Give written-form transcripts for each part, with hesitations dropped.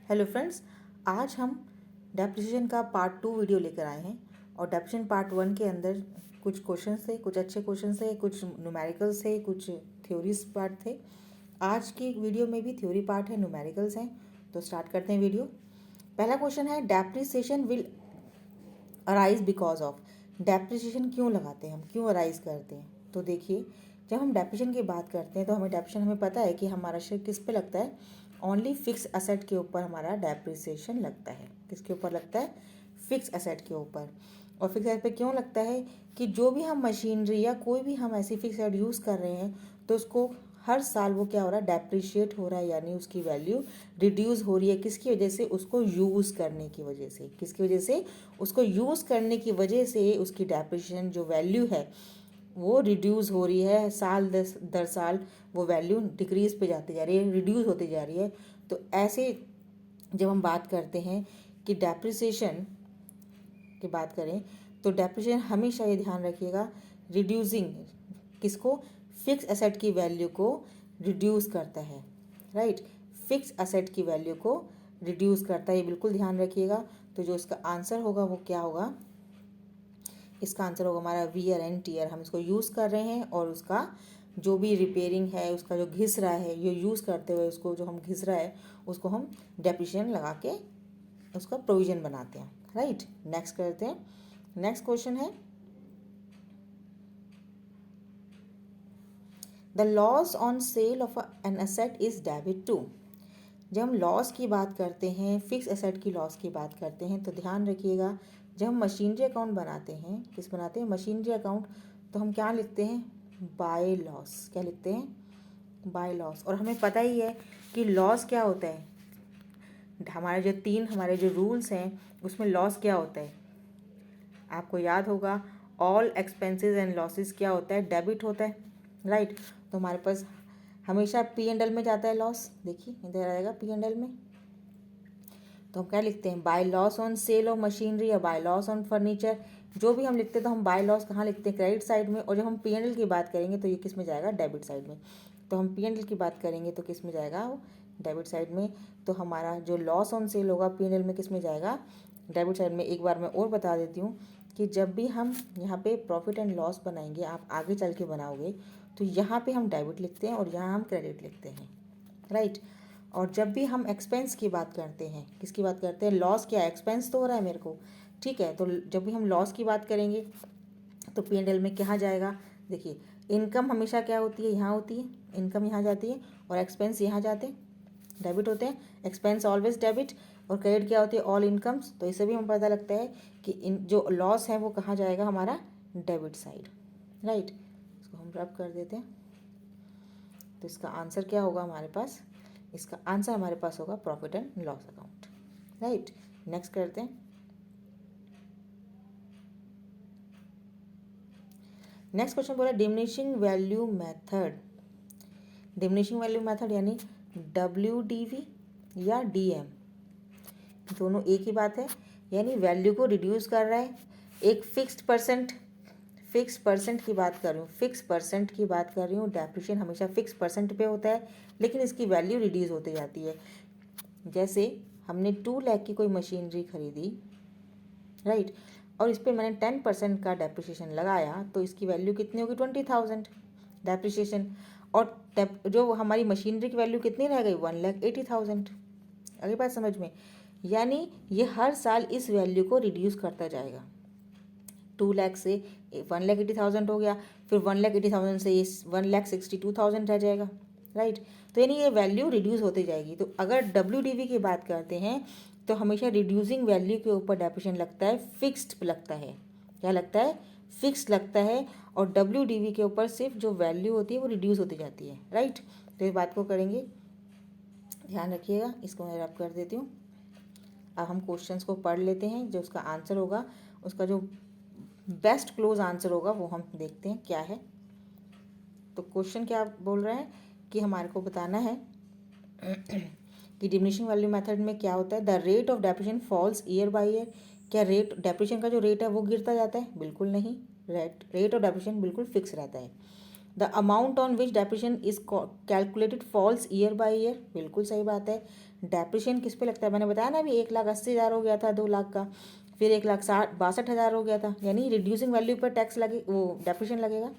Hello friends, आज हम depreciation का पार्ट 2 वीडियो लेकर आए हैं। और डेप्रिसिएशन पार्ट 1 के अंदर कुछ क्वेश्चंस थे, कुछ अच्छे क्वेश्चंस थे, कुछ न्यूमेरिकल्स थे, कुछ थ्योरीज पार्ट थे। आज की वीडियो में भी थ्योरी पार्ट है, न्यूमेरिकल्स हैं। तो स्टार्ट करते हैं वीडियो। पहला क्वेश्चन है, depreciation will arise because of. Depreciation क्यों लगाते हैं हम, क्यों अराइज करते हैं? तो देखिए, जब हम डेप्रिसिएशन की बात करते हैं तो हमें पता है कि हमारा शेयर किस पे लगता है, ओनली फिक्स एसेट के ऊपर हमारा डेप्रिसिएशन लगता है। किसके ऊपर लगता है? फिक्स एसेट के ऊपर। और फिक्स एसेट पे क्यों लगता है कि जो भी हम मशीनरी या कोई भी हम ऐसी फिक्स एसेट यूज़ कर रहे हैं तो उसको हर साल वो क्या हो रहा है, डेप्रिशिएट हो रहा है, यानी उसकी वैल्यू रिड्यूस हो रही है। किसकी वजह से? उसको यूज़ करने की वजह से। किसकी वजह से? उसको यूज़ करने की वजह से उसकी डेप्रिशिएशन जो वैल्यू है वो रिड्यूस हो रही है। साल दर साल वो वैल्यू डिक्रीज पे जाती जा रही है, रिड्यूस होती जा रही है। तो ऐसे जब हम बात करते हैं कि डेप्रिसिएशन की बात करें तो डेप्रिसिएशन हमेशा ये ध्यान रखिएगा, रिड्यूसिंग किसको? फिक्स एसेट की वैल्यू को रिड्यूस करता है। राइट, फिक्स एसेट की वैल्यू को रिड्यूस करता है, ये बिल्कुल ध्यान रखिएगा। तो जो इसका आंसर होगा वो क्या होगा? इसका आंसर होगा हमारा वियर एंड टीयर। हम इसको यूज़ कर रहे हैं और उसका जो भी रिपेयरिंग है, उसका जो घिस रहा है, ये यूज़ करते हुए उसको जो हम घिस रहा है उसको हम डेप्रिसिएशन लगा के उसका प्रोविजन बनाते हैं। राइट, नेक्स्ट करते हैं। नेक्स्ट क्वेश्चन है, the loss on sale of an asset is debit to. जब हम लॉस की बात करते हैं, फिक्स एसेट की लॉस की बात करते हैं, तो ध्यान रखिएगा, जब हम मशीनरी अकाउंट बनाते हैं, किस बनाते हैं? Machinery account. तो हम क्या लिखते हैं? By loss. क्या लिखते हैं? By loss. और हमें पता ही है कि लॉस क्या होता है। हमारे जो रूल्स हैं उसमें लॉस क्या होता है, आपको याद होगा। ऑल एक्सपेंसेस एंड लॉसेस क्या होता है? डेबिट होता है। राइट, तो हमारे पास हमेशा P&L में जाता है लॉस। देखिए इधर आएगा P&L में। तो हम क्या लिखते हैं? By loss on sale of machinery या बाय लॉस ऑन फर्नीचर। जो भी हम लिखते हैं तो हम बाय लॉस कहाँ लिखते हैं? क्रेडिट साइड में। और जब हम P&L की बात करेंगे तो ये किस में जाएगा? डेबिट साइड में। तो हम P&L की बात करेंगे तो किस में जाएगा? वो डेबिट साइड में। तो हमारा जो लॉस ऑन सेल होगा P&L में किस में जाएगा? डेबिट साइड में। एक बार मैं और बता देती हूँ कि जब भी हम यहाँ पे प्रॉफिट एंड लॉस बनाएंगे, आप आगे चल के बनाओगे, तो यहाँ पे हम डेबिट लिखते हैं और यहाँ हम क्रेडिट लिखते हैं। राइट, और जब भी हम एक्सपेंस की बात करते हैं, किसकी बात करते हैं? लॉस क्या है? एक्सपेंस तो हो रहा है मेरे को, ठीक है। तो जब भी हम लॉस की बात करेंगे तो P&L में क्या जाएगा? देखिए, इनकम हमेशा क्या होती है? यहाँ होती है, इनकम यहाँ जाती है, और एक्सपेंस यहाँ जाते हैं, डेबिट होते हैं। एक्सपेंस ऑलवेज डेबिट, और क्रेडिट क्या होती है? All incomes. तो इससे भी हमें पता लगता है कि इन जो लॉस है वो कहाँ जाएगा? हमारा डेबिट साइड। राइट, इसको हम रब कर देते हैं। तो इसका आंसर क्या होगा हमारे पास? इसका आंसर हमारे पास होगा profit and loss account. Right, next करते हैं। नेक्स्ट क्वेश्चन बोला diminishing value method. Diminishing value method यानी WDV या DM, दोनों एक ही बात है। यानी वैल्यू को रिड्यूस कर रहा है। एक फिक्स परसेंट की बात कर रही हूँ, फिक्स परसेंट की बात कर रही हूँ। डेप्रिसिएशन हमेशा फिक्स परसेंट पे होता है, लेकिन इसकी वैल्यू रिड्यूस होती जाती है। जैसे हमने 2 लाख की कोई मशीनरी खरीदी, राइट, और इस पर मैंने 10% का डेप्रिसिएशन लगाया, तो इसकी वैल्यू कितनी होगी? 20,000 डेप्रिसिएशन। और जो हमारी मशीनरी की वैल्यू कितनी रह गई? 1,80,000। अगली बात समझ में? यानी ये हर साल इस वैल्यू को रिड्यूस करता जाएगा। 2 लाख से 1,80,000 हो गया, फिर 1,80,000 से ये 1,62,000 रह जाएगा। राइट, तो यानी ये वैल्यू रिड्यूस होती जाएगी। तो अगर WDV की बात करते हैं तो हमेशा रिड्यूसिंग वैल्यू के ऊपर डेप्रिसिएशन लगता है, फिक्स्ड लगता है। क्या लगता है? फिक्स्ड लगता है। और WDV के ऊपर सिर्फ जो वैल्यू होती है वो रिड्यूस होती जाती है। राइट, तो इस बात को करेंगे, ध्यान रखिएगा। इसको मैं रब कर देती हूँ। अब हम क्वेश्चंस को पढ़ लेते हैं, जो उसका आंसर होगा, उसका जो बेस्ट क्लोज आंसर होगा वो हम देखते हैं क्या है। तो क्वेश्चन क्या बोल रहे हैं कि हमारे को बताना है कि डिमिनिशिंग वैल्यू मेथड में क्या होता है? The rate of depreciation falls year by year. क्या रेट डेप्रिसिएशन का जो रेट है वो गिरता जाता है? बिल्कुल नहीं, रेट ऑफ डेप्रिसिएशन बिल्कुल फिक्स रहता है। The amount on which depreciation is calculated falls year by year. बिल्कुल सही बात है, डेप्रिशिएशन किस पे लगता है, मैंने बताया ना अभी 1,80,000 हो गया था 2 लाख का, फिर 1,62,000 हो गया था, यानी रिड्यूसिंग वैल्यू पर टैक्स लगे, वो डेप्रिशिएशन लगेगा।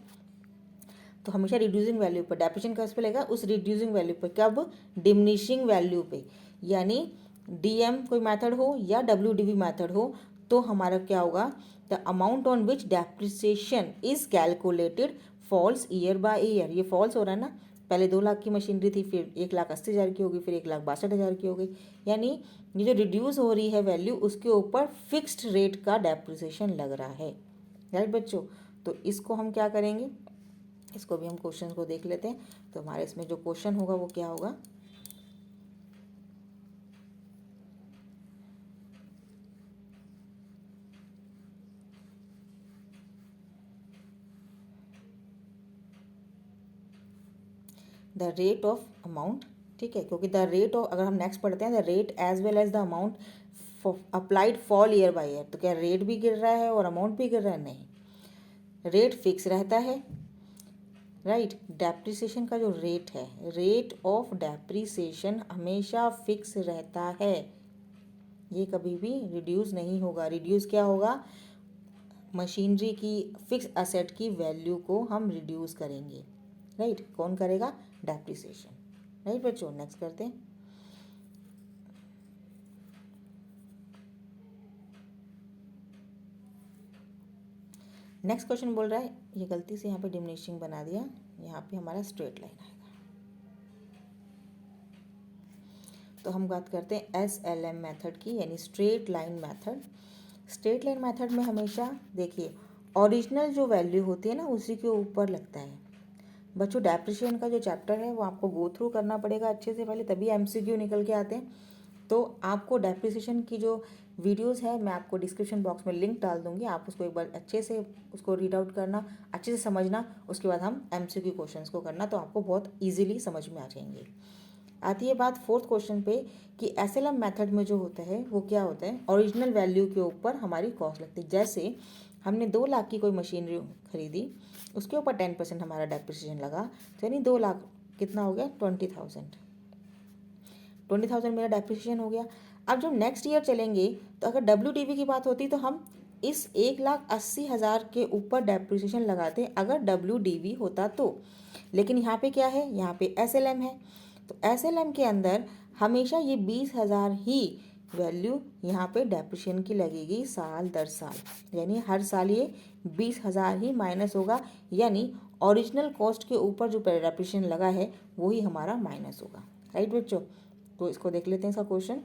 तो हमेशा रिड्यूसिंग वैल्यू पर डेप्रिशिएशन किस पे लगेगा, उस रिड्यूसिंग वैल्यू पे, कब, डिमिनिशिंग वैल्यू पे, यानी डीएम कोई मेथड हो या डब्ल्यूडीवी मेथड हो तो हमारा क्या होगा, the amount on which depreciation is calculated falls year by year. ये फॉल्स हो रहा है ना, पहले 2 लाख की मशीनरी थी, फिर 1,80,000 की होगी, फिर 1,62,000 की हो गई, यानी ये जो रिड्यूस हो रही है वैल्यू उसके ऊपर फिक्स्ड रेट का डेप्रिसिएशन लग रहा है। राइट बच्चों, तो इसको हम क्या करेंगे, इसको भी हम क्वेश्चन को देख लेते हैं। तो हमारे इसमें जो क्वेश्चन होगा वो क्या होगा, द रेट ऑफ अमाउंट, ठीक है, क्योंकि द रेट ऑफ, अगर हम नेक्स्ट पढ़ते हैं the rate as well as the amount applied fall year by year, तो क्या रेट भी गिर रहा है और अमाउंट भी गिर रहा है, नहीं, रेट फिक्स रहता है। राइट, डेप्रिसिएशन का जो रेट है, रेट ऑफ डेप्रिसिएशन हमेशा फिक्स रहता है, ये कभी भी रिड्यूस नहीं होगा। रिड्यूस क्या होगा, मशीनरी की फिक्स असेट की वैल्यू को हम रिड्यूस करेंगे। राइट, कौन करेगा, डेप्रिसिएशन। राइट बच्चों, नेक्स्ट करते हैं। नेक्स्ट क्वेश्चन बोल रहा है, ये गलती से यहाँ पे डिमिनिशिंग बना दिया, यहाँ पे हमारा स्ट्रेट लाइन आएगा। तो हम बात करते हैं SLM मेथड की, यानी straight line method. Straight line method में हमेशा देखिए ओरिजिनल जो वैल्यू होती है ना उसी के ऊपर लगता है। बच्चों डेप्रिसिएशन का जो चैप्टर है वो आपको गो थ्रू करना पड़ेगा अच्छे से पहले, तभी MCQ निकल के आते हैं। तो आपको डेप्रिसिएशन की जो वीडियोस है मैं आपको डिस्क्रिप्शन बॉक्स में लिंक डाल दूंगी, आप उसको एक बार अच्छे से उसको रीड आउट करना, अच्छे से समझना, उसके बाद हम MCQ क्वेश्चंस को करना, तो आपको बहुत ईजिली समझ में आ जाएंगे। आती है बात फोर्थ क्वेश्चन पे कि SLM मेथड में जो होता है वो क्या होता है, ओरिजिनल वैल्यू के ऊपर हमारी कॉस्ट लगती है। जैसे हमने 2 लाख की कोई मशीनरी खरीदी, उसके ऊपर 10% हमारा डेप्रिसिएशन लगा, तो यानी 2 लाख कितना हो गया, 20,000 मेरा डेप्रिसिएशन हो गया। अब जब नेक्स्ट ईयर चलेंगे तो अगर WDV की बात होती तो हम इस 1,80,000 के ऊपर डेप्रिसिएशन लगाते अगर WDV होता तो, लेकिन यहाँ पे क्या है, यहाँ पे SLM है, तो SLM के अंदर हमेशा ये 20,000 ही वैल्यू यहाँ पे डेप्रिसिएशन की लगेगी साल दर साल, यानी हर साल ये 20,000 ही माइनस होगा, यानी ओरिजिनल कॉस्ट के ऊपर जो डेप्रिसिएशन लगा है वही हमारा माइनस होगा। राइट बच्चों, तो इसको देख लेते हैं इसका क्वेश्चन।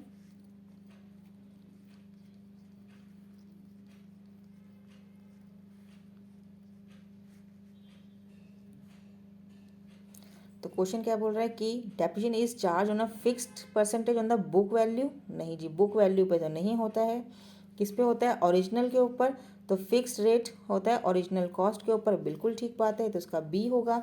तो क्वेश्चन क्या बोल रहा है कि depreciation is charge on a fixed percentage on the book value, नहीं जी, बुक वैल्यू पे तो नहीं होता है, किस पे होता है, ओरिजिनल के ऊपर, तो फिक्स्ड रेट होता है ओरिजिनल कॉस्ट के ऊपर, बिल्कुल ठीक बात है, तो इसका बी होगा।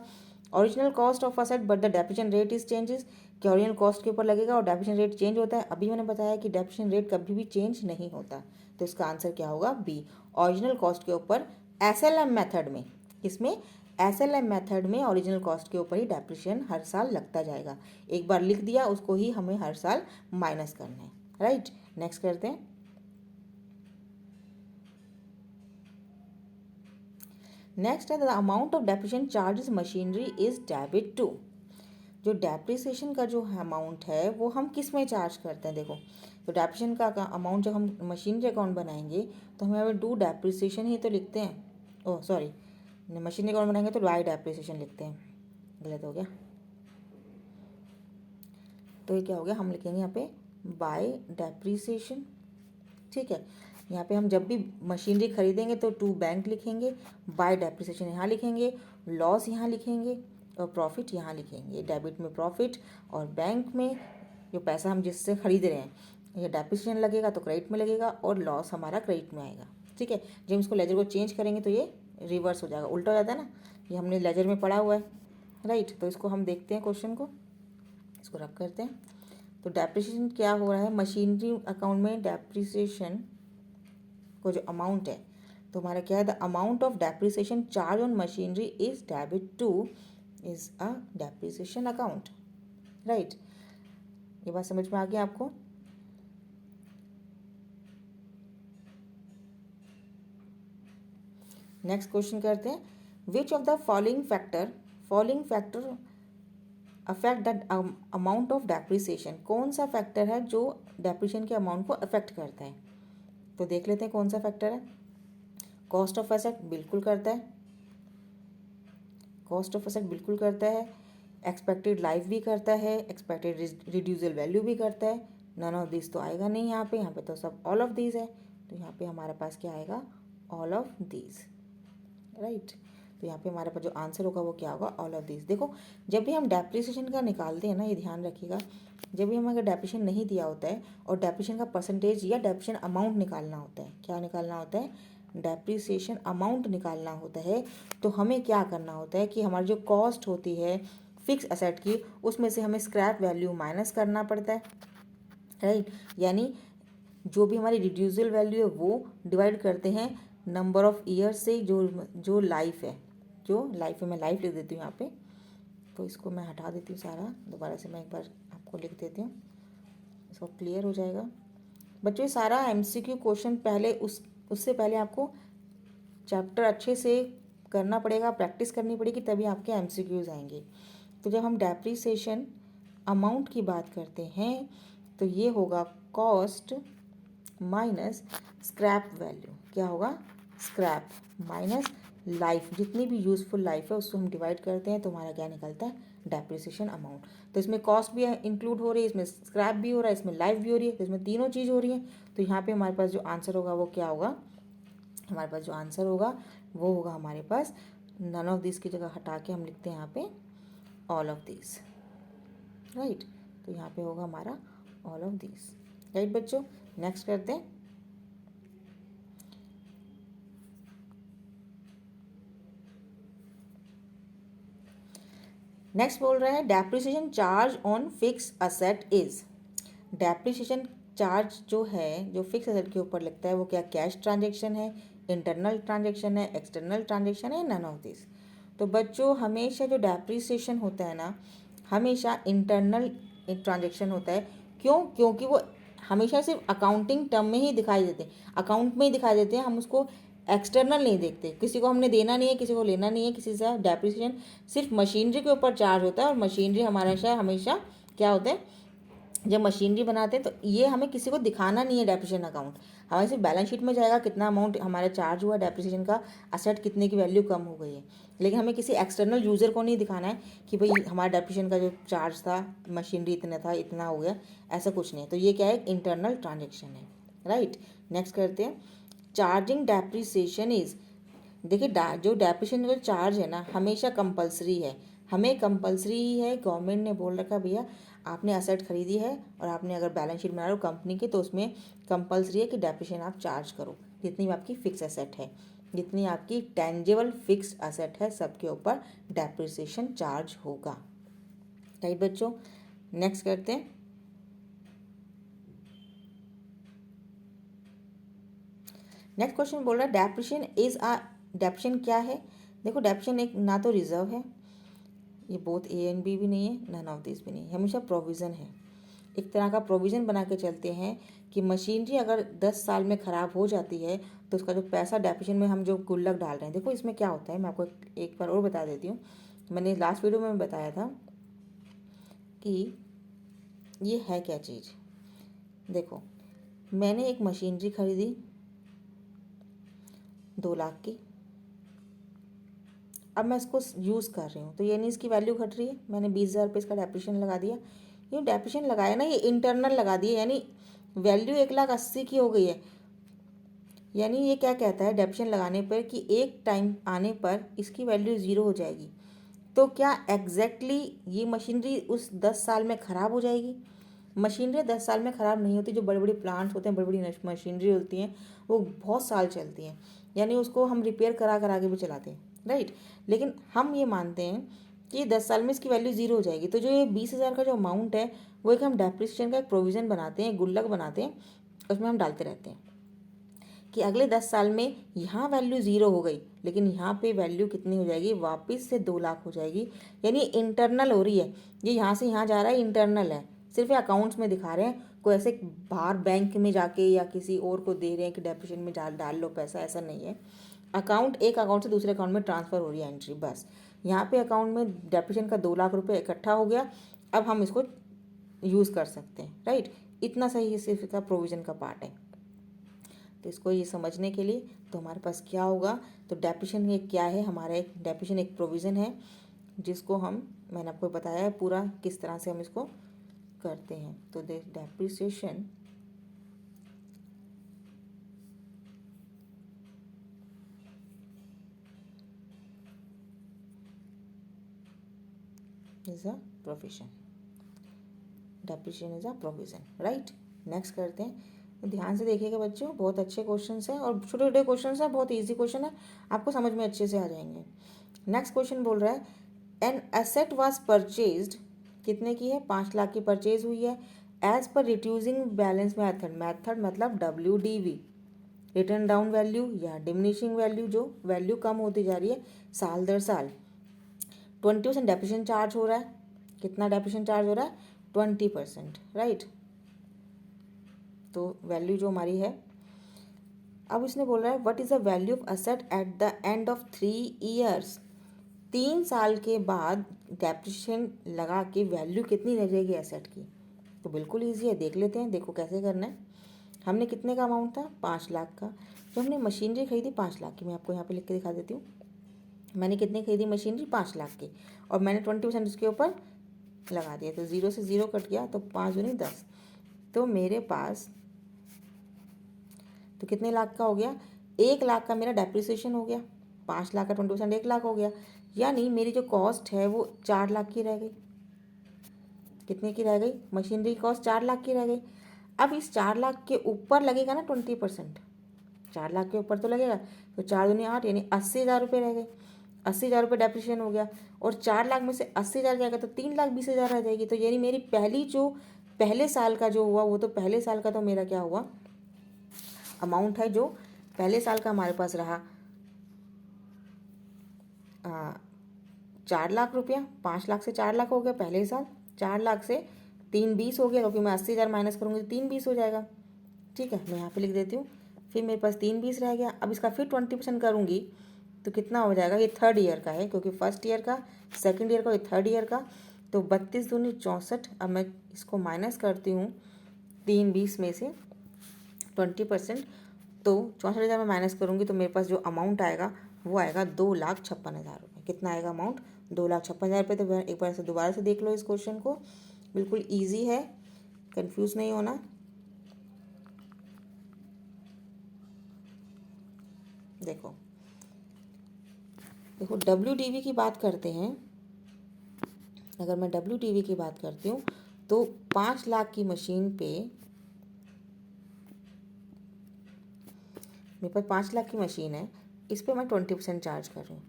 Original cost of asset but the depreciation rate is changes, कि ओरिजिनल कॉस्ट के ऊपर लगेगा और डेप्रिसिएशन रेट चेंज होता है, अभी मैंने बताया कि डेप्रिसिएशन रेट कभी भी चेंज नहीं होता, तो इसका आंसर क्या होगा, बी, ओरिजिनल कॉस्ट के ऊपर SLM मेथड में, इसमें SLM मेथड में ओरिजिनल कॉस्ट के ऊपर ही डेप्रिसिएशन हर साल लगता जाएगा, एक बार लिख दिया उसको ही हमें हर साल माइनस करना है। राइट, नेक्स्ट करते हैं। नेक्स्ट है the amount of depreciation charges machinery is debit to, जो डेप्रिसिएशन का जो अमाउंट है वो हम किस में चार्ज करते हैं, देखो तो डेप्रिसिएशन का अमाउंट जब हम मशीनरी अकाउंट बनाएंगे तो हम यहाँ पे डू डेप्रिसिएशन ही तो लिखते हैं, ओह सॉरी, मशीनरी अकाउंट बनाएंगे तो बाय डेप्रिसिएशन लिखते हैं, गलत हो गया, तो ये क्या हो गया, हम लिखेंगे यहाँ पे बाय डेप्रिसिएशन। ठीक है, यहाँ पे हम जब भी मशीनरी खरीदेंगे तो टू बैंक लिखेंगे, बाय डेप्रिसिएशन यहाँ लिखेंगे, लॉस यहाँ लिखेंगे और प्रॉफिट यहाँ लिखेंगे। डेबिट में प्रॉफिट और बैंक में जो पैसा हम जिससे खरीद रहे हैं, ये डेप्रिसिएशन लगेगा तो क्रेडिट में लगेगा और लॉस हमारा क्रेडिट में आएगा। ठीक है, जब इसको लेजर को चेंज करेंगे तो ये रिवर्स हो जाएगा, उल्टा हो जाता है ना, ये हमने लेजर में पढ़ा हुआ है। राइट, तो इसको हम देखते हैं क्वेश्चन को, इसको रख करते हैं। तो डेप्रिसिएशन क्या हो रहा है, मशीनरी अकाउंट में डेप्रिसिएशन को जो अमाउंट है, तो हमारा क्या है, the amount of depreciation charge on machinery is debit two is a depreciation account. Right, ये बात समझ में आ गई आपको? नेक्स्ट क्वेश्चन करते हैं, which of the following factor affect the amount of depreciation? कौन सा फैक्टर है जो डेप्रिसिएशन के अमाउंट को अफेक्ट करता है? तो देख लेते हैं कौन सा फैक्टर है। कॉस्ट ऑफ एसेट बिल्कुल करता है, कॉस्ट ऑफ एसेट बिल्कुल करता है, एक्सपेक्टेड लाइफ भी करता है, एक्सपेक्टेड रिड्यूसल वैल्यू भी करता है। नन ऑफ दिस तो आएगा नहीं यहाँ पे तो सब ऑल ऑफ दीज है। तो यहाँ पे हमारे पास क्या आएगा? All of these, right. तो यहाँ पे हमारे पास जो आंसर होगा वो क्या होगा? All of this. देखो जब भी हम डेप्रिसिएशन का निकालते हैं ना, ये ध्यान रखिएगा, जब भी हम अगर डेप्रिसिएशन नहीं दिया होता है और डेप्रिसिएशन का परसेंटेज या डेप्रिसिएशन अमाउंट निकालना होता है, क्या निकालना होता है? डेप्रिसिएशन अमाउंट निकालना होता है। तो हमें क्या करना होता है कि हमारी जो कॉस्ट होती है फिक्स एसेट की, उसमें से हमें स्क्रैप वैल्यू माइनस करना पड़ता है, राइट। यानी जो भी हमारी रिड्यूसल वैल्यू है वो डिवाइड करते हैं नंबर ऑफ ईयर से, जो लाइफ है, जो लाइफ है, मैं लाइफ लिख देती हूँ यहाँ पे। तो इसको मैं हटा देती हूँ सारा, दोबारा से मैं एक बार आपको लिख देती हूँ, इसको क्लियर हो जाएगा। बच्चों ये सारा एमसीक्यू क्वेश्चन पहले उससे पहले आपको चैप्टर अच्छे से करना पड़ेगा, प्रैक्टिस करनी पड़ेगी, तभी आपके एमसीक्यूज आएंगे। तो जब हम डेप्रिसिएशन अमाउंट की बात करते हैं तो ये होगा कॉस्ट माइनस स्क्रैप वैल्यू। क्या होगा? स्क्रैप माइनस लाइफ, जितनी भी यूज़फुल लाइफ है उसको हम डिवाइड करते हैं तो हमारा क्या निकलता है? Depreciation amount. तो इसमें कॉस्ट भी इंक्लूड हो रही है, इसमें स्क्रैप भी हो रहा है, इसमें लाइफ भी हो रही है, तो इसमें तीनों चीज़ हो रही है। तो यहाँ पे हमारे पास जो आंसर होगा वो क्या होगा? हमारे पास जो आंसर होगा वो होगा हमारे पास नन ऑफ दिस की जगह हटा के हम लिखते हैं यहाँ पे ऑल ऑफ दिस, राइट। तो यहाँ पे होगा हमारा ऑल ऑफ दिस, राइट बच्चों। नेक्स्ट करते हैं, नेक्स्ट बोल रहा है depreciation charge on fix asset is. Depreciation charge जो है, जो फिक्स असेट के ऊपर लगता है, वो क्या कैश ट्रांजेक्शन है, इंटरनल ट्रांजेक्शन है, एक्सटर्नल ट्रांजेक्शन है, नन ऑफ दिस। तो बच्चों हमेशा जो डेप्रिसिएशन होता है ना, हमेशा इंटरनल ट्रांजेक्शन होता है। क्यों? क्योंकि वो हमेशा सिर्फ अकाउंटिंग टर्म में ही दिखाई देते हैं, अकाउंट में ही दिखाई देते हैं, हम उसको एक्सटर्नल नहीं देखते। किसी को हमने देना नहीं है, किसी को लेना नहीं है किसी से। डेप्रिसिएशन सिर्फ मशीनरी के ऊपर चार्ज होता है, और मशीनरी हमारा हमेशा क्या होता है, जब मशीनरी बनाते हैं तो ये हमें किसी को दिखाना नहीं है डेप्रिसिएशन अकाउंट। हमारे सिर्फ बैलेंस शीट में जाएगा कितना अमाउंट हमारा चार्ज हुआ डेप्रिसिएशन का, असेट कितने की वैल्यू कम हो गई है, लेकिन हमें किसी एक्सटर्नल यूज़र को नहीं दिखाना है कि भाई हमारा डेप्रिसिएशन का जो चार्ज था मशीनरी इतना था, इतना हो गया, ऐसा कुछ नहीं है। तो ये क्या है? इंटरनल ट्रांजेक्शन है, राइट। नेक्स्ट करते हैं, चार्जिंग डेप्रिसिएशन इज। देखिए जो डेप्रिसिएशन का चार्ज है ना, हमेशा कंपलसरी है, हमें कंपलसरी ही है। गवर्नमेंट ने बोल रखा भैया आपने असेट खरीदी है और आपने अगर बैलेंस शीट बना रहे हो कंपनी की, तो उसमें कंपलसरी है कि डेप्रिसिएशन आप चार्ज करो। जितनी भी आपकी फिक्स एसेट है, जितनी आपकी टेंजिबल फिक्स एसेट है, सबके ऊपर डेप्रिसिएशन चार्ज होगा, राइट बच्चों। नेक्स्ट करते हैं, नेक्स्ट क्वेश्चन बोल रहा है डेप्रिसिएशन क्या है? देखो डेप्रिसिएशन एक ना तो रिजर्व है, ये बोथ ए एंड बी भी नहीं है, नन ऑफ दिस भी नहीं है, हमेशा प्रोविज़न है। एक तरह का प्रोविज़न बना के चलते हैं कि मशीनरी अगर 10 साल में ख़राब हो जाती है तो उसका जो पैसा डेप्रिसिएशन में हम जो गुल्लक डाल रहे हैं, देखो इसमें क्या होता है, मैं आपको एक बार और बता देती हूँ। मैंने लास्ट वीडियो में बताया था कि ये है क्या चीज़। देखो मैंने एक मशीनरी खरीदी 2 लाख की, अब मैं इसको यूज़ कर रही हूँ, तो ये नहीं इसकी वैल्यू घट रही है, मैंने 20,000 रुपये इसका डेप्रिसिएशन लगा दिया। ये डेप्रिसिएशन लगाया ना, ये इंटरनल लगा दिया, यानी वैल्यू 1,80,000 की हो गई है। यानी ये क्या कहता है डेप्रिसिएशन लगाने पर कि एक टाइम आने पर इसकी वैल्यू 0 हो जाएगी। तो क्या एग्जैक्टली ये मशीनरी उस 10 साल में ख़राब हो जाएगी? मशीनरी 10 साल में ख़राब नहीं होती। जो बड़े बड़े प्लांट्स होते हैं, बड़ी बड़ी मशीनरी होती हैं, वो बहुत साल चलती हैं, यानी उसको हम रिपेयर करा करा के भी चलाते हैं, राइट। लेकिन हम ये मानते हैं कि 10 साल में इसकी वैल्यू 0 हो जाएगी। तो जो ये 20,000 का जो अमाउंट है, वो एक हम डेप्रिसिएशन का एक प्रोविज़न बनाते हैं, गुल्लक बनाते हैं, उसमें हम डालते रहते हैं कि अगले 10 साल में यहाँ वैल्यू 0 हो गई, लेकिन यहाँ पे वैल्यू कितनी हो जाएगी, वापस से 2 लाख हो जाएगी। यानी इंटरनल हो रही है, ये यहाँ से यहाँ जा रहा है, इंटरनल है, सिर्फ ये अकाउंट्स में दिखा रहे हैं, कोई ऐसे बाहर बैंक में जाके या किसी और को दे रहे हैं कि डेप्रिसिएशन में डाल लो पैसा, ऐसा नहीं है। अकाउंट, एक अकाउंट से दूसरे अकाउंट में ट्रांसफ़र हो रही है एंट्री, बस। यहाँ पे अकाउंट में डेप्रिसिएशन का 2 लाख रुपए इकट्ठा हो गया, अब हम इसको यूज़ कर सकते हैं, राइट। इतना सही सिर्फ इसका प्रोविज़न का पार्ट है। तो इसको ये समझने के लिए तो हमारे पास क्या होगा, तो डेप्रिसिएशन ये क्या है, हमारा एक डेप्रिसिएशन एक प्रोविज़न है जिसको मैंने आपको बताया है पूरा किस तरह से हम इसको करते हैं। तो depreciation is a provision, depreciation is a provision, right. Next करते हैं। ध्यान से देखिएगा बच्चों, बहुत अच्छे क्वेश्चंस हैं और छोटे छोटे क्वेश्चंस हैं, बहुत इजी क्वेश्चन है, आपको समझ में अच्छे से आ जाएंगे। नेक्स्ट क्वेश्चन बोल रहा है एन एसेट वाज परचेज्ड, कितने की है, 5 लाख की परचेज हुई है, as per reducing balance method, method मतलब WDV, रिटर्न डाउन वैल्यू या डिमिनिशिंग वैल्यू, जो वैल्यू कम होती जा रही है साल दर साल। 20% डेप्रिसिएशन चार्ज हो रहा है, कितना डेप्रिसिएशन चार्ज हो रहा है, 20%, राइट। तो वैल्यू जो हमारी है, अब इसने बोल रहा है what is the value of asset eight the end of 3 years, 3 साल के बाद डेप्रिसिएशन लगा के वैल्यू कितनी रह जाएगी एसेट की। तो बिल्कुल ईजी है, देख लेते हैं, देखो कैसे करना है। हमने कितने का अमाउंट था, 5 लाख का। जो हमने मशीनरी खरीदी 5 लाख की, मैं आपको यहाँ पे लिख के दिखा देती हूँ। मैंने कितने खरीदी मशीनरी, 5 लाख की, और मैंने 20% उसके ऊपर लगा दिया, तो 0 से 0 कट गया, तो 5 दूनी 10, तो मेरे पास तो कितने लाख का हो गया, 1 लाख का मेरा डेप्रिसिएशन हो गया। 5 लाख का 20% 1 लाख हो गया, यानी मेरी जो कॉस्ट है वो 4 लाख की रह गई। कितने की रह गई, मशीनरी कॉस्ट 4 लाख की रह गई। अब इस 4 लाख के ऊपर लगेगा ना 20%, 4 लाख के ऊपर तो लगेगा, तो 4 दूनी 8, यानी 80,000 रुपये रह गए। 80,000 रुपये डेप्रिसिएशन हो गया, और 4 लाख में से 80,000 जाएगा तो 3,20,000 रह जाएगी। तो यानी मेरी पहले साल का जो हुआ, वो तो पहले साल का तो मेरा क्या हुआ, अमाउंट है जो पहले साल का हमारे पास रहा 4 लाख रुपया। 5 लाख से 4 लाख हो गया पहले साल, 4 लाख से 3,20 हो गया, क्योंकि मैं 80,000 माइनस करूँगी तो 3,20 हो जाएगा। ठीक है, मैं यहाँ पे लिख देती हूँ। फिर मेरे पास 3,20 रह गया। अब इसका फिर 20% करूँगी तो कितना हो जाएगा, ये 3rd ईयर का है, क्योंकि 1st ईयर का, 2nd ईयर का, ये 3rd ईयर का, तो 32 दूनी 64। अब मैं इसको माइनस करती हूँ 3,20 में से 20%, तो 64,000 में माइनस करूँगी तो मेरे पास जो अमाउंट आएगा वो आएगा 2,56,000 रुपये। कितना आएगा अमाउंट, 2,56,000 रुपये। तो एक बार से दोबारा से देख लो इस क्वेश्चन को, बिल्कुल ईजी है, कंफ्यूज नहीं होना। देखो WDV की बात करते हैं, अगर मैं WDV की बात करती हूँ तो 5 लाख की मशीन पे मेरे पास 5 लाख की मशीन है, इस पे मैं 20% चार्ज कर रही हूँ,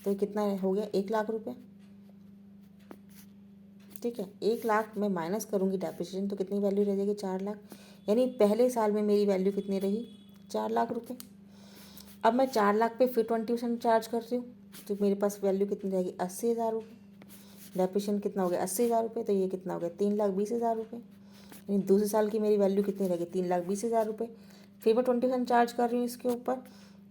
तो कितना हो गया, 1 लाख रुपये। ठीक है, 1 लाख में माइनस करूँगी डेप्रिसिएशन तो कितनी वैल्यू रह जाएगी, 4 लाख, यानी पहले साल में मेरी वैल्यू कितनी रही, 4 लाख रुपये। अब मैं 4 लाख पे फिर 20% चार्ज कर रही हूँ, तो मेरे पास वैल्यू कितनी रहेगी, 80,000 रुपये। डेप्रिसिएशन कितना हो गया, 80,000 रुपये, तो ये कितना हो गया, 3,20,000 रुपये। यानी दूसरे साल की मेरी वैल्यू कितनी रहेगी, 3,20,000 रुपये। फिर मैं 20% चार्ज कर रही हूँ इसके ऊपर,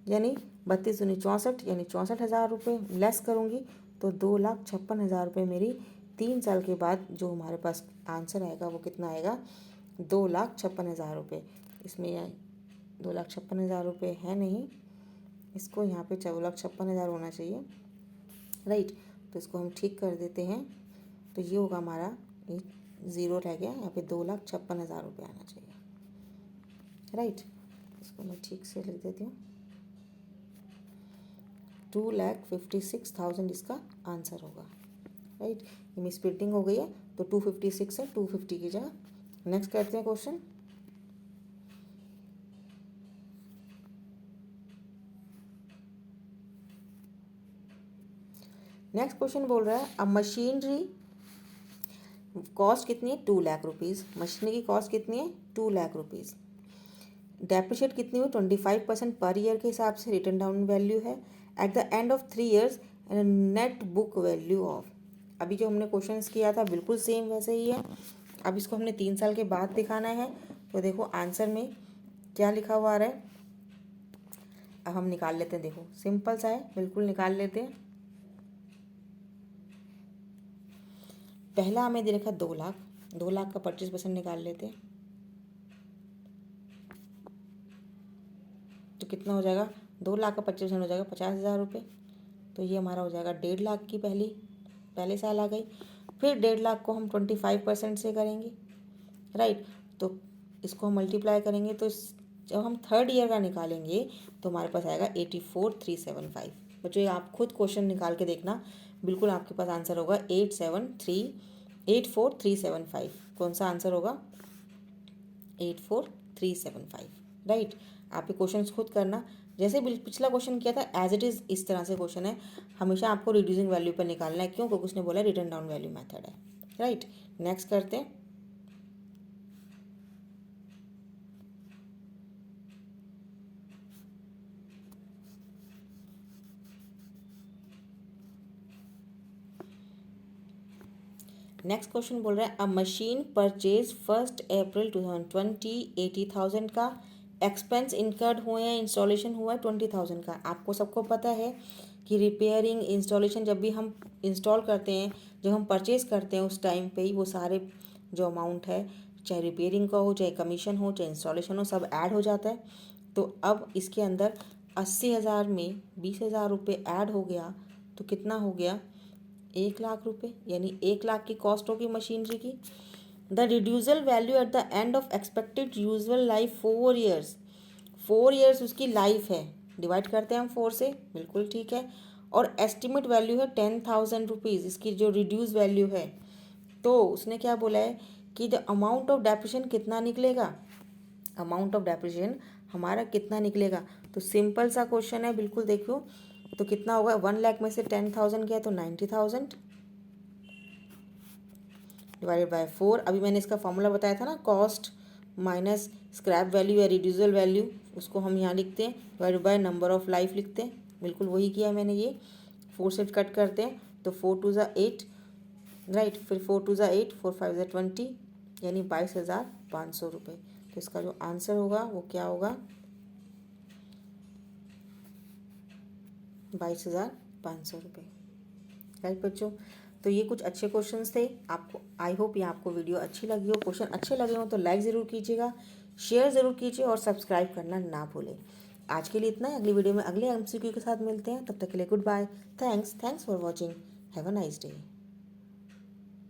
यानी 32 दूनी 64, यानी 64,000 रुपये लेस करूँगी तो 2,56,000 रुपये मेरी 3 साल के बाद जो हमारे पास आंसर आएगा वो कितना आएगा, 2,56,000 रुपये। इसमें 2,56,000 रुपये है नहीं, इसको यहाँ पे 4,56,000 होना चाहिए, राइट। तो इसको हम ठीक कर देते हैं, तो ये होगा हमारा, ये 0 रह गया, यहाँ पे 2,56,000 रुपये आना चाहिए, राइट। इसको मैं ठीक से लिख देती हूँ, 2,56,000 इसका आंसर होगा, राइट। ये मिस प्रिंटिंग हो गई है, तो 256 है, 250 की जगह। नेक्स्ट करते हैं क्वेश्चन। नेक्स्ट क्वेश्चन बोल रहा है अब मशीनरी कॉस्ट कितनी है, 2 लाख रुपीज़। मशीनरी की कॉस्ट कितनी है, 2 लाख रुपीज़। डेप्रिशिएट कितनी हुई, 25% पर ईयर के हिसाब से रिटर्न डाउन वैल्यू है। Eight the end of 3 years net book value of, अभी जो हमने क्वेश्चंस किया था बिल्कुल सेम वैसे ही है। अब इसको हमने 3 साल के बाद दिखाना है, तो देखो आंसर में क्या लिखा हुआ आ रहा है। अब हम निकाल लेते हैं, देखो सिंपल सा है, बिल्कुल निकाल लेते हैं। पहला हमें दे रखा 2 लाख, 2 लाख का 25% निकाल लेते हैं, तो कितना हो जाएगा, 2 लाख का 25% हो जाएगा 50,000 रुपये। तो ये हमारा हो जाएगा 1.5 लाख की पहले साल आ गई। फिर 1.5 लाख को हम 25% से करेंगे, राइट। तो इसको हम मल्टीप्लाई करेंगे, तो जब हम 3rd ईयर का निकालेंगे तो हमारे पास आएगा 84,375। बच्चों ये आप खुद क्वेश्चन निकाल के देखना, बिल्कुल आपके पास आंसर होगा 84,375। कौन सा आंसर होगा, 84,375, राइट। आप ये क्वेश्चन खुद करना, जैसे पिछला क्वेश्चन किया था एज इट इज़ इस तरह से क्वेश्चन है। हमेशा आपको रिड्यूसिंग वैल्यू पर निकालना है, क्यों, क्योंकि उसने बोला रिटर्न डाउन वैल्यू मेथड है, राइट। नेक्स्ट करते हैं। नेक्स्ट क्वेश्चन बोल रहा है अ मशीन परचेज 1 अप्रैल 2020 80,000 का, एक्सपेंस इनकर्ड हुए हैं, इंस्टॉलेशन हुआ है 20,000 का। आपको सबको पता है कि रिपेयरिंग इंस्टॉलेशन जब भी हम इंस्टॉल करते हैं, जब हम परचेज करते हैं उस टाइम पे ही वो सारे जो अमाउंट है, चाहे रिपेयरिंग का हो, चाहे कमीशन हो, चाहे इंस्टॉलेशन हो, सब ऐड हो जाता है। तो अब इसके अंदर 80,000 में 20,000 रुपये ऐड हो गया, तो कितना हो गया, 1 लाख रुपये, यानी 1 लाख की कॉस्ट होगी मशीनरी की। The residual value at the end of expected useful life 4 years, 4 years उसकी लाइफ है, डिवाइड करते हैं हम 4 से, बिल्कुल ठीक है। और एस्टिमेट वैल्यू है 10,000 रुपीज़, इसकी जो रिड्यूस वैल्यू है। तो उसने क्या बोला है कि द अमाउंट ऑफ डेप्रिसिएशन कितना निकलेगा, अमाउंट ऑफ डेप्रिसिएशन हमारा कितना निकलेगा। तो सिंपल सा क्वेश्चन है, बिल्कुल देखो। तो कितना होगा, 1 लाख में से 10,000 गया तो 90,000 डिवाइडेड बाय 4। अभी मैंने इसका फॉर्मूला बताया था ना, कॉस्ट माइनस स्क्रैप वैल्यू या रिड्यूसल वैल्यू, उसको हम यहाँ लिखते हैं, divided by number of life लिखते हैं, बिल्कुल वही किया मैंने। ये 4 से कट करते हैं तो 4 2 ज़ा 8, राइट। फिर 4 2 ज़ा 8, 4 5 ज़ा 20, यानी 22,500 रुपये। तो इसका जो आंसर होगा वो क्या होगा, 22,500 रुपये, राइट बच्चों। तो ये कुछ अच्छे क्वेश्चंस थे। आपको आई होप ये आपको वीडियो अच्छी लगी हो। क्वेश्चन अच्छे लगे हो तो लाइक ज़रूर कीजिएगा, शेयर ज़रूर कीजिए और सब्सक्राइब करना ना भूलें। आज के लिए इतना है, अगली वीडियो में अगले MCQ के साथ मिलते हैं। तब तक के लिए goodbye, thanks for watching, have a nice day.